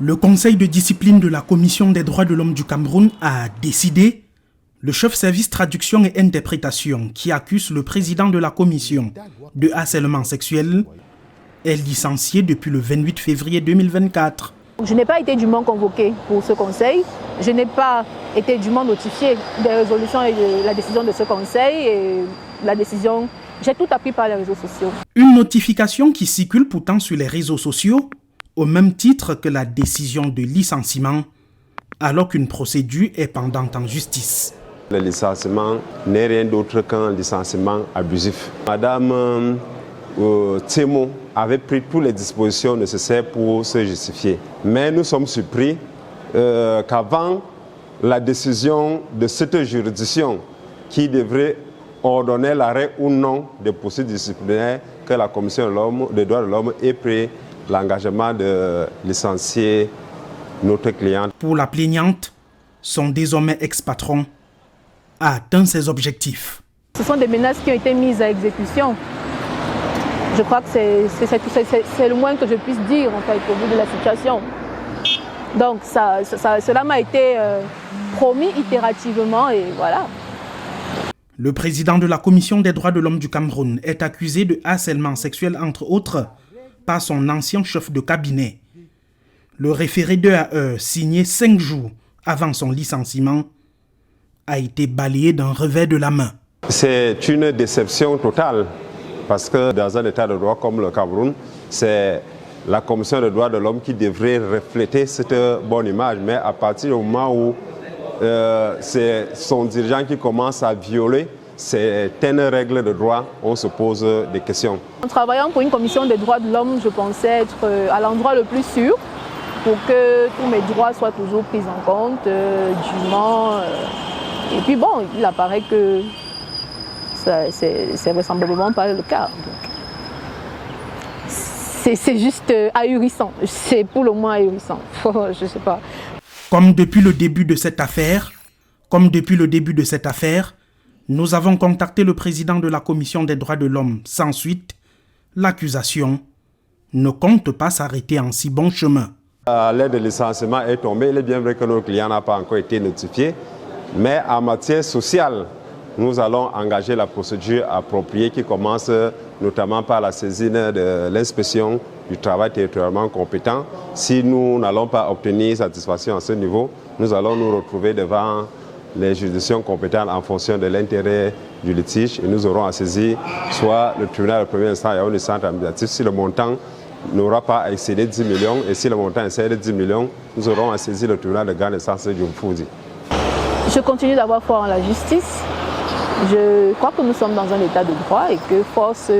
Le Conseil de discipline de la Commission des droits de l'homme du Cameroun a décidé, le chef service traduction et interprétation qui accuse le président de la commission de harcèlement sexuel est licencié depuis le 28 février 2024. Je n'ai pas été dûment convoqué pour ce conseil. Je n'ai pas été dûment notifié des résolutions et de la décision de ce conseil. Et la décision, j'ai tout appris par les réseaux sociaux. Une notification qui circule pourtant sur les réseaux sociaux, au même titre que la décision de licenciement, alors qu'une procédure est pendante en justice. Le licenciement n'est rien d'autre qu'un licenciement abusif. Madame Temo avait pris toutes les dispositions nécessaires pour se justifier. Mais nous sommes surpris qu'avant la décision de cette juridiction qui devrait ordonner l'arrêt ou non des poursuites disciplinaires, que la Commission des droits de l'homme ait pris l'engagement de licencier notre cliente. Pour la plaignante, son désormais ex-patron a atteint ses objectifs. Ce sont des menaces qui ont été mises à exécution. Je crois que c'est le moins que je puisse dire en fait, au vu de la situation. Donc cela m'a été promis itérativement et voilà. Le président de la Commission des droits de l'homme du Cameroun est accusé de harcèlement sexuel entre autres par son ancien chef de cabinet. Le référé 2AE signé 5 jours avant son licenciement a été balayé d'un revers de la main. C'est une déception totale parce que dans un état de droit comme le Cameroun, c'est la Commission des droits de l'homme qui devrait refléter cette bonne image. Mais à partir du moment où c'est son dirigeant qui commence à violer certaines règles de droit, on se pose des questions. En travaillant pour une commission des droits de l'homme, je pensais être à l'endroit le plus sûr pour que tous mes droits soient toujours pris en compte, dûment. Et puis bon, il apparaît que c'est vraisemblablement pas le cas. C'est juste ahurissant, c'est pour le moins ahurissant, je sais pas. Comme depuis le début de cette affaire, nous avons contacté le président de la Commission des droits de l'homme sans suite. L'accusation ne compte pas s'arrêter en si bon chemin. L'aide de licenciement est tombée. Il est bien vrai que nos clients n'ont pas encore été notifiés. Mais en matière sociale, nous allons engager la procédure appropriée qui commence notamment par la saisine de l'inspection du travail territorialement compétent. Si nous n'allons pas obtenir satisfaction à ce niveau, nous allons nous retrouver devant les juridictions compétentes en fonction de l'intérêt du litige et nous aurons à saisir soit le tribunal de première instance et le centre administratif si le montant n'aura pas excédé 10 millions et si le montant excède 10 millions, nous aurons à saisir le tribunal de grande instance du Mfoudi. Je continue d'avoir foi en la justice. Je crois que nous sommes dans un état de droit et que force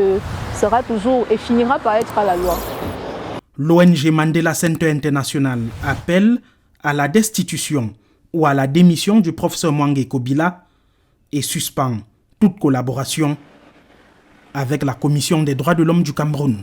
sera toujours et finira par être à la loi. L'ONG Mandela Center International appelle à la destitution ou à la démission du professeur Mwangé Kobila et suspend toute collaboration avec la Commission des droits de l'homme du Cameroun.